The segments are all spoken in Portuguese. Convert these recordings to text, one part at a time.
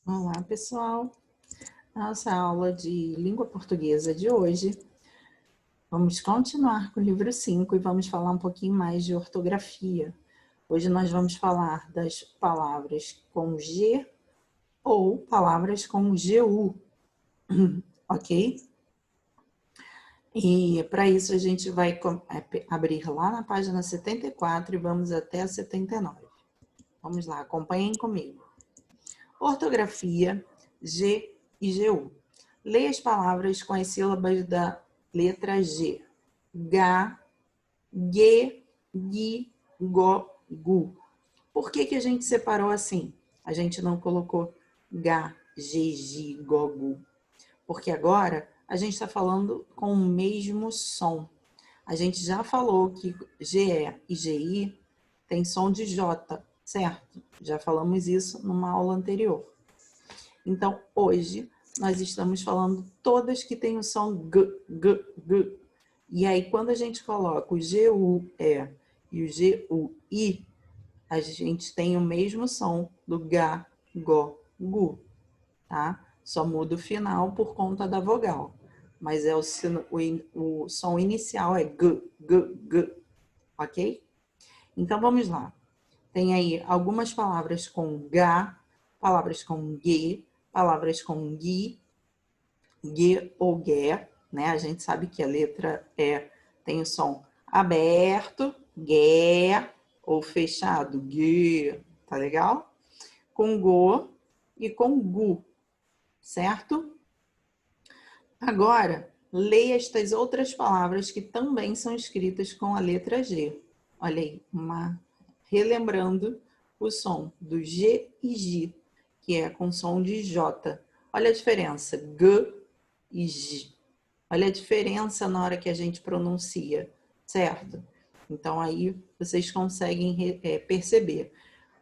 Olá, pessoal. Nossa aula de língua portuguesa de hoje. Vamos continuar com o livro 5 e vamos falar um pouquinho mais de ortografia. Hoje nós vamos falar das palavras com G ou palavras com GU, ok? E para isso a gente vai abrir lá na página 74 e vamos até a 79. Vamos lá, acompanhem comigo. Ortografia, G e GU. Leia as palavras com as sílabas da letra G. Ga, Ge, Gi, Go, Gu. Por que a gente separou assim? A gente não colocou Ga, Ge, Gi, Go, Gu. Porque agora a gente está falando com o mesmo som. A gente já falou que GE e GI tem som de J, certo? Já falamos isso numa aula anterior. Então, hoje, nós estamos falando todas que têm o som G, G, G. E aí, quando a gente coloca o GUE e o GUI, a gente tem o mesmo som do Ga, Go, Gu, tá? Só muda o final por conta da vogal. Mas o som inicial é G, G, G, ok? Então, vamos lá. Tem aí algumas palavras com Ga, palavras com Ge, palavras com Gui, Ge ou Ge, né? A gente sabe que a letra E tem o som aberto, Ge, ou fechado, Ge, tá legal? Com Go e com Gu, certo? Agora, leia estas outras palavras que também são escritas com a letra G. Olha aí, relembrando o som do G e G, que é com som de J. Olha a diferença, G e G. Olha a diferença na hora que a gente pronuncia, certo? Então aí vocês conseguem perceber.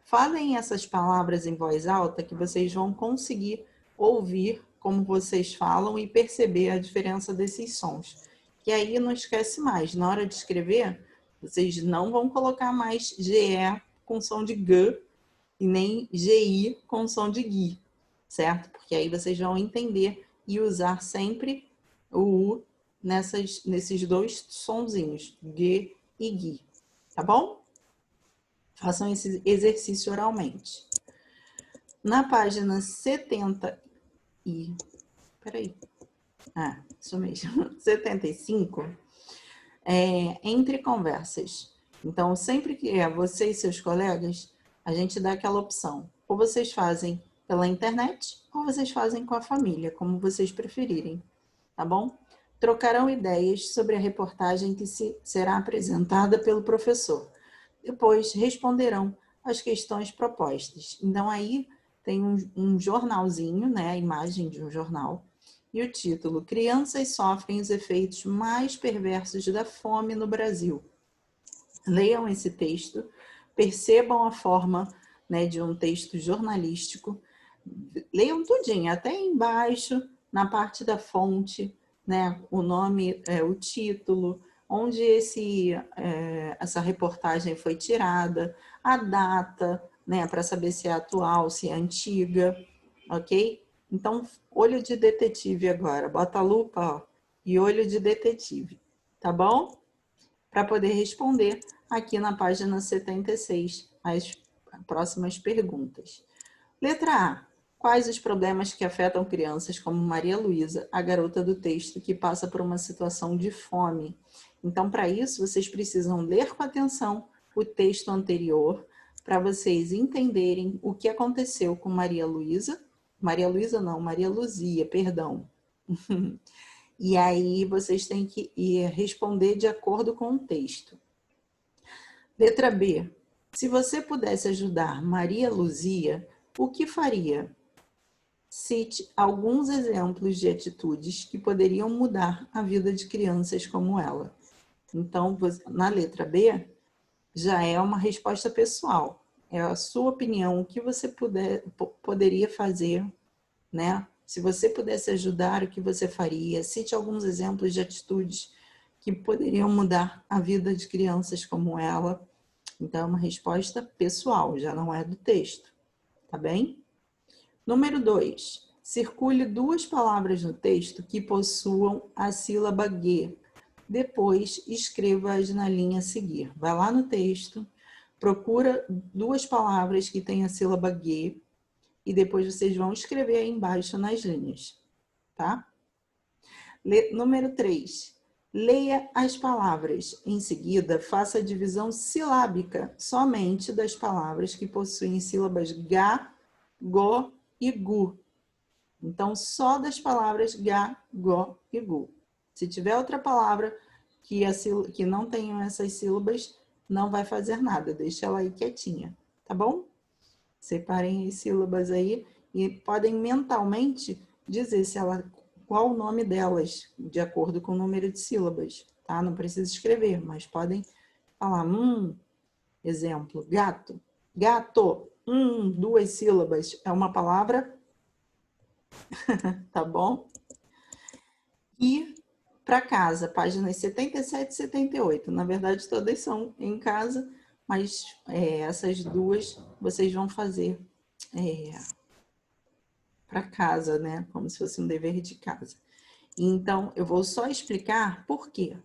Falem essas palavras em voz alta que vocês vão conseguir ouvir como vocês falam e perceber a diferença desses sons. Que aí não esquece mais, na hora de escrever, vocês não vão colocar mais GE com som de G e nem GI com som de GI, certo? Porque aí vocês vão entender e usar sempre o U nesses dois sonzinhos, G e GI, tá bom? Façam esse exercício oralmente. Na página 70 e... Peraí. Isso mesmo. 75, entre conversas. Então, sempre que é você e seus colegas, a gente dá aquela opção. Ou vocês fazem pela internet, ou vocês fazem com a família, como vocês preferirem, tá bom? Trocarão ideias sobre a reportagem que será apresentada pelo professor. Depois responderão as questões propostas. Então, aí tem um jornalzinho, né? A imagem de um jornal. E o título, Crianças sofrem os efeitos mais perversos da fome no Brasil. Leiam esse texto, percebam a forma, né, de um texto jornalístico, leiam tudinho, até embaixo, na parte da fonte, né, o nome, o título, onde essa reportagem foi tirada, a data, né, para saber se é atual, se é antiga, ok? Então, olho de detetive agora, bota a lupa, ó, e olho de detetive, tá bom? Para poder responder aqui na página 76 as próximas perguntas. Letra A. Quais os problemas que afetam crianças como Maria Luísa, a garota do texto, que passa por uma situação de fome? Então, para isso, vocês precisam ler com atenção o texto anterior, para vocês entenderem o que aconteceu com Maria Luísa. Maria Luísa não, Maria Luzia, perdão. E aí vocês têm que responder de acordo com o texto. Letra B. Se você pudesse ajudar Maria Luzia, o que faria? Cite alguns exemplos de atitudes que poderiam mudar a vida de crianças como ela. Então, na letra B, já é uma resposta pessoal. É a sua opinião, o que você poderia fazer, né? Se você pudesse ajudar, o que você faria? Cite alguns exemplos de atitudes que poderiam mudar a vida de crianças como ela. Então, é uma resposta pessoal, já não é do texto, tá bem? Número 2. Circule 2 palavras no texto que possuam a sílaba G. Depois, escreva-as na linha a seguir. Vai lá no texto, procura 2 palavras que têm a sílaba G e depois vocês vão escrever aí embaixo nas linhas, tá? Número 3. Leia as palavras. Em seguida, faça a divisão silábica somente das palavras que possuem sílabas G, GO e GU. Então, só das palavras G, GO e GU. Se tiver outra palavra que não tenham essas sílabas, não vai fazer nada. Deixa ela aí quietinha, tá bom? Separem as sílabas aí e podem mentalmente dizer qual o nome delas, de acordo com o número de sílabas, tá? Não precisa escrever, mas podem falar, exemplo, gato, gato, 2 sílabas, é uma palavra, tá bom? E para casa, páginas 77 e 78, na verdade todas são em casa, mas essas 2 vocês vão fazer para casa, né? Como se fosse um dever de casa. Então, eu vou só explicar por quê.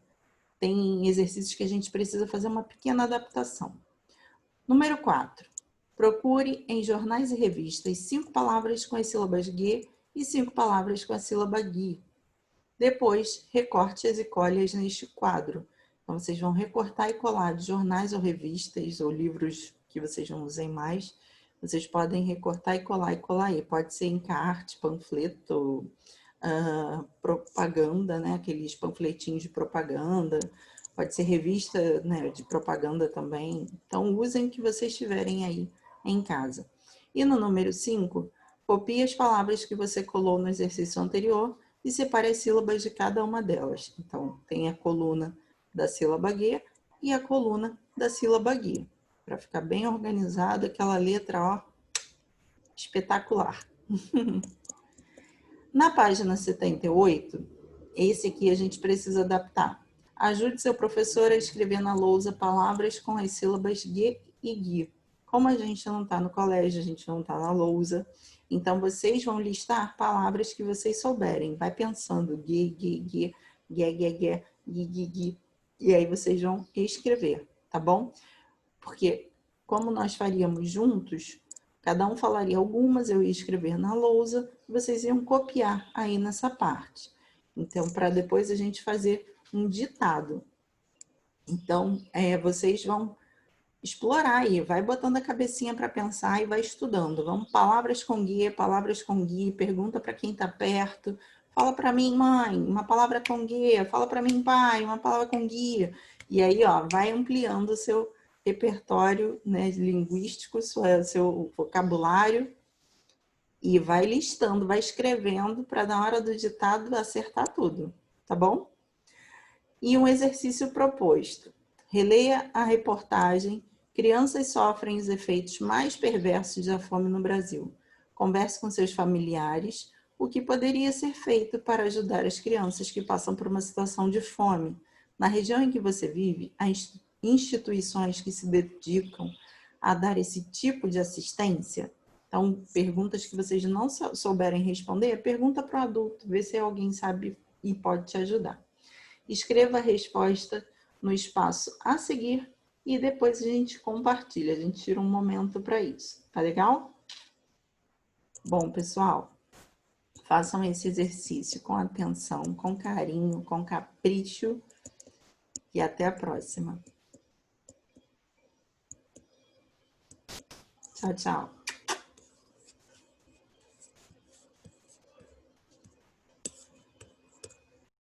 Tem exercícios que a gente precisa fazer uma pequena adaptação. Número 4. Procure em jornais e revistas 5 palavras com as sílabas G e 5 palavras com a sílaba GI. Depois, recorte-as e colhe-as neste quadro. Então, vocês vão recortar e colar de jornais ou revistas ou livros que vocês não usem mais. Vocês podem recortar e colar aí. Pode ser encarte, panfleto, propaganda, né? Aqueles panfletinhos de propaganda. Pode ser revista, né, de propaganda também. Então, usem o que vocês tiverem aí em casa. E no número 5, copie as palavras que você colou no exercício anterior e separe as sílabas de cada uma delas. Então, tem a coluna da sílaba G e a coluna da sílaba GI. Para ficar bem organizado, aquela letra, ó, espetacular. Na página 78, esse aqui a gente precisa adaptar. Ajude seu professor a escrever na lousa palavras com as sílabas G e GI. Como a gente não está no colégio, a gente não está na lousa, então vocês vão listar palavras que vocês souberem. Vai pensando G, G, G, G, G, G, G, G, G, e aí vocês vão escrever, tá bom? Porque como nós faríamos juntos, cada um falaria algumas, eu ia escrever na lousa, e vocês iam copiar aí nessa parte. Então, para depois a gente fazer um ditado. Então, vocês vão explorar aí, vai botando a cabecinha para pensar e vai estudando. Vamos palavras com guia, pergunta para quem está perto. Fala para mim, mãe, uma palavra com guia. Fala para mim, pai, uma palavra com guia. E aí, ó, vai ampliando o seu repertório, né, linguístico, seu vocabulário e vai listando, vai escrevendo para na hora do ditado acertar tudo, tá bom? E um exercício proposto. Releia a reportagem Crianças sofrem os efeitos mais perversos da fome no Brasil. Converse com seus familiares o que poderia ser feito para ajudar as crianças que passam por uma situação de fome. Na região em que você vive, há instituições que se dedicam a dar esse tipo de assistência? Então, perguntas que vocês não souberem responder, pergunta para o adulto, vê se alguém sabe e pode te ajudar. Escreva a resposta no espaço a seguir e depois a gente compartilha, a gente tira um momento para isso. Tá legal? Bom, pessoal, façam esse exercício com atenção, com carinho, com capricho e até a próxima. Tchau, tchau.